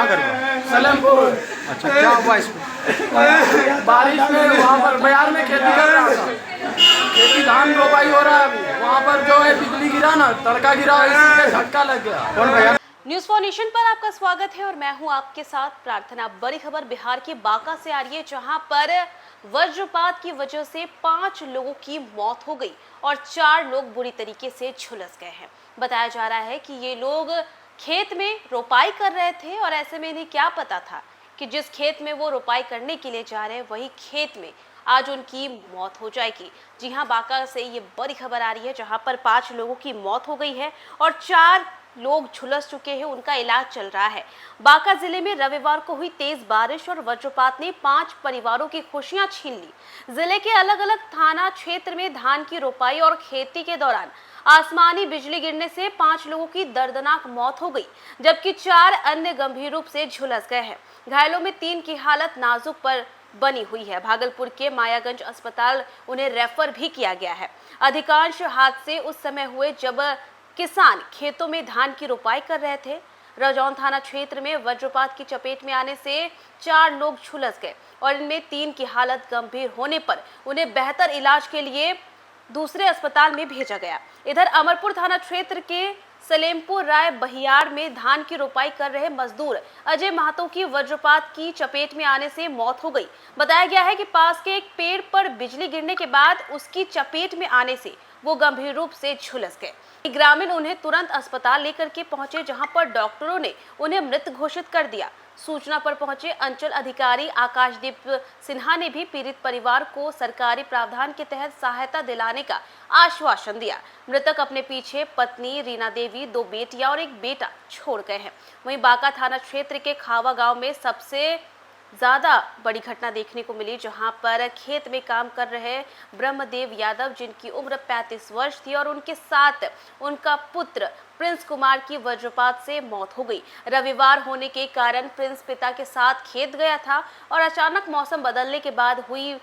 कहाँ घर हुआ? सलेमपुर। अच्छा, क्या हुआ इसको? बारिश में वहाँ पर बयार में खेती कर रहा था, खेती धान रोपाई हो रहा है अभी, वहाँ पर जो है बिजली गिरा ना, तड़का गिरा, इसलिए झटका लग गया। कौन भैया? न्यूज़ फॉर नेशन पर आपका स्वागत है और मैं हूं आपके साथ प्रार्थना। बड़ी खबर बिहार के बांका से आ रही है, जहां पर वज्रपात की वजह से 5 लोगों की मौत हो गई और 4 लोग बुरी तरीके से झुलस गए हैं। बताया जा रहा है कि ये लोग खेत में रोपाई कर रहे थे और ऐसे में इन्हें क्या पता था कि जिस खेत में वो रोपाई करने के लिए जा रहे हैं वही खेत में आज उनकी मौत हो जाएगी। जी हां, बांका से ये बड़ी खबर आ रही है, जहां पर 5 लोगों की मौत हो गई है और 4 लोग झुलस चुके हैं, उनका इलाज चल रहा है। बांका जिले में रविवार को हुई तेज बारिश और वज्रपात ने 5 परिवारों की खुशियां छीन ली। जिले के अलग अलग थाना क्षेत्र में धान की रोपाई और खेती के दौरान आसमानी बिजली गिरने से 5 लोगों की दर्दनाक मौत हो गई, जबकि 4 अन्य गंभीर रूप से झुलस गए हैं। घायलों में 3 की हालत नाजुक पर बनी हुई है। भागलपुर के मायागंज अस्पताल उन्हें रेफर भी किया गया है। अधिकांश हादसे उस समय हुए जब किसान खेतों में धान की रोपाई कर रहे थे। रजौन थाना क्षेत्र में वज्रपात की चपेट में आने से 4 लोग झुलस गए और इनमें 3 की हालत गंभीर होने पर उन्हें बेहतर इलाज के लिए दूसरे अस्पताल में भेजा गया। इधर अमरपुर थाना क्षेत्र के सलेमपुर राय बहियार में धान की रोपाई कर रहे मजदूर अजय महतो की वज्रपात की चपेट में आने से मौत हो गई। बताया गया है कि पास के एक पेड़ पर बिजली गिरने के बाद उसकी चपेट में आने से वो गंभीर रूप से झुलस गए। ग्रामीण उन्हें तुरंत अस्पताल लेकर के पहुंचे, जहां पर डॉक्टरों ने उन्हें मृत घोषित कर दिया। सूचना पर पहुंचे अंचल अधिकारी आकाशदीप सिन्हा ने भी पीड़ित परिवार को सरकारी प्रावधान के तहत सहायता दिलाने का आश्वासन दिया। मृतक अपने पीछे पत्नी रीना देवी, 2 बेटियां और 1 बेटा छोड़ गए हैं। वहीं बांका थाना क्षेत्र के खावा गांव में सबसे ज्यादा बड़ी घटना देखने को मिली, जहां पर खेत में काम कर रहे ब्रह्मदेव यादव, जिनकी उम्र 35 वर्ष थी, और उनके साथ उनका पुत्र प्रिंस कुमार की वज्रपात से मौत हो गई। रविवार होने के कारण प्रिंस पिता के साथ खेत गया था और अचानक मौसम बदलने के बाद हुई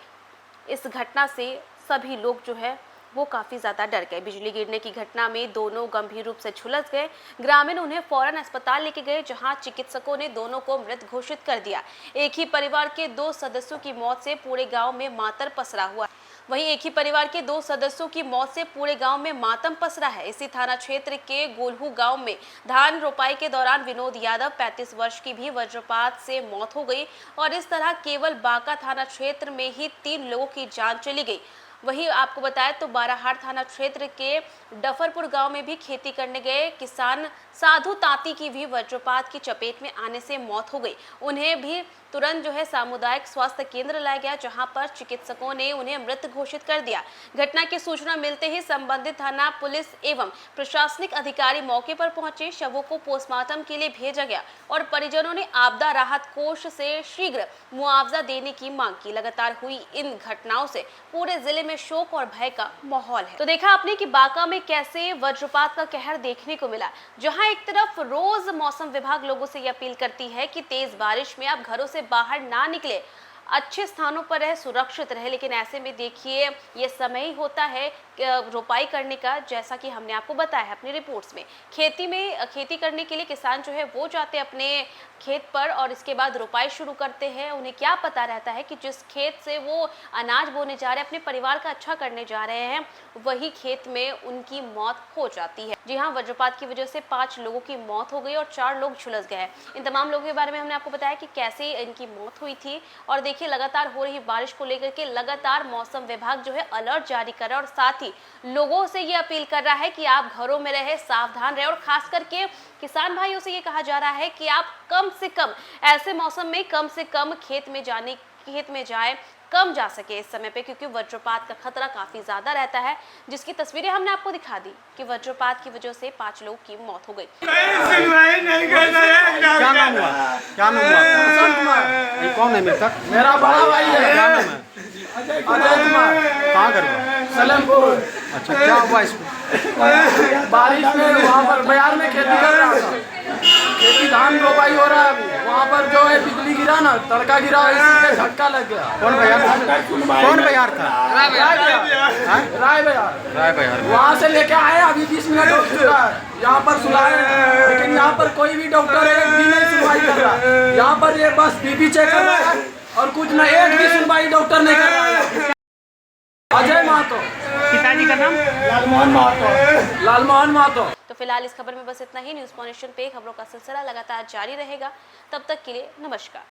इस घटना से सभी लोग जो है वो काफ़ी ज़्यादा डर गए। बिजली गिरने की घटना में दोनों गंभीर रूप से झुलस गए। ग्रामीण उन्हें फौरन अस्पताल लेके गए, जहां चिकित्सकों ने दोनों को मृत घोषित कर दिया। एक ही परिवार के 2 सदस्यों की मौत से पूरे गांव में मातम पसरा हुआ। वहीं एक ही परिवार के 2 सदस्यों की मौत से पूरे गांव में मातम पसरा है। इसी थाना क्षेत्र के गोलहू गांव में धान रोपाई के दौरान विनोद यादव 35 वर्ष की भी वज्रपात से मौत हो गई और इस तरह केवल बांका थाना क्षेत्र में ही 3 लोगों की जान चली गई। वहीं आपको बताएं तो बाराहाट थाना क्षेत्र के डफरपुर गांव में भी खेती करने गए किसान साधु तांती की भी वज्रपात की चपेट में आने से मौत हो गई। उन्हें भी तुरंत जो है सामुदायिक स्वास्थ्य केंद्र लाया गया, जहां पर चिकित्सकों ने उन्हें मृत घोषित कर दिया। घटना की सूचना मिलते ही संबंधित थाना पुलिस एवं प्रशासनिक अधिकारी मौके पर पहुंचे। शवों को पोस्टमार्टम के लिए भेजा गया और परिजनों ने आपदा राहत कोष से शीघ्र मुआवजा देने की मांग की। लगातार हुई इन घटनाओं से पूरे जिले में शोक और भय का माहौल है। तो देखा आपने कि बांका में कैसे वज्रपात का कहर देखने को मिला, जहां एक तरफ रोज मौसम विभाग लोगों से ये अपील करती है कि तेज बारिश में आप घरों से बाहर ना निकले, अच्छे स्थानों पर रहे, सुरक्षित रहे, लेकिन ऐसे में देखिए ये समय ही होता है रोपाई करने का। जैसा कि हमने आपको बताया है अपनी रिपोर्ट्स में, खेती करने के लिए किसान जो है वो जाते हैं अपने खेत पर और इसके बाद रोपाई शुरू करते हैं। उन्हें क्या पता रहता है कि जिस खेत से वो अनाज बोने जा रहे हैं, अपने परिवार का अच्छा करने जा रहे हैं, वही खेत में उनकी मौत हो जाती है। जी हाँ, वज्रपात की वजह से 5 लोगों की मौत हो गई और 4 लोग झुलस गए हैं। इन तमाम लोगों के बारे में हमने आपको बताया कि कैसे इनकी मौत हुई थी। और देखिए, लगातार हो रही बारिश को लेकर के लगातार मौसम विभाग जो है अलर्ट जारी कर रहा है और साथ ही लोगों से ये अपील कर रहा है कि आप घरों में रहे, सावधान रहे। और खास करके किसान भाइयों से ये कहा जा रहा है कि आप कम से कम ऐसे मौसम में कम से कम खेत में जाए, कम जा सके इस समय पे, क्योंकि वज्रपात का खतरा काफी ज्यादा रहता है, जिसकी तस्वीरें हमने आपको दिखा दी कि वज्रपात की वजह से 5 लोगों की मौत हो गई। क्या नाम हुआ? क्या नाम हुआ? ये कौन है मृतक? मेरा बड़ा भाई है। क्या नाम है? अजय कुमार। कहाँ घर हुआ? सलेमपुर। अच्छा, क्या हुआ इसको? बारिश में वहाँ पर बयार में खेती कर रहा था, खेती धान रोपाई हो रहा है अभी, वहाँ पर जो है बिजली गिरा ना, तड़का गिरा, इसलिए झटका लग गया। कौन भैया था? कौन भैया था? राय बयार। राय भैया। वहाँ से लेके आए, अभी 20 मिनट हो चुका है, यहाँ पर सुलाए, लेकिन यहाँ पर कोई भी डॉक्टर एक भी नहीं सुनवाई सुनवाई कर रहा है। यहाँ पर ये बस बीपी चेक कर रहा है और कुछ ना, एक भी सुनवाई डॉक्टर नहीं कर रहा है। अजय महतो, पिताजी का नाम लालमोहन महतो। तो फिलहाल इस खबर में बस इतना ही। न्यूज़ पॉइंट पे खबरों का सिलसिला लगातार जारी रहेगा। तब तक के लिए नमस्कार।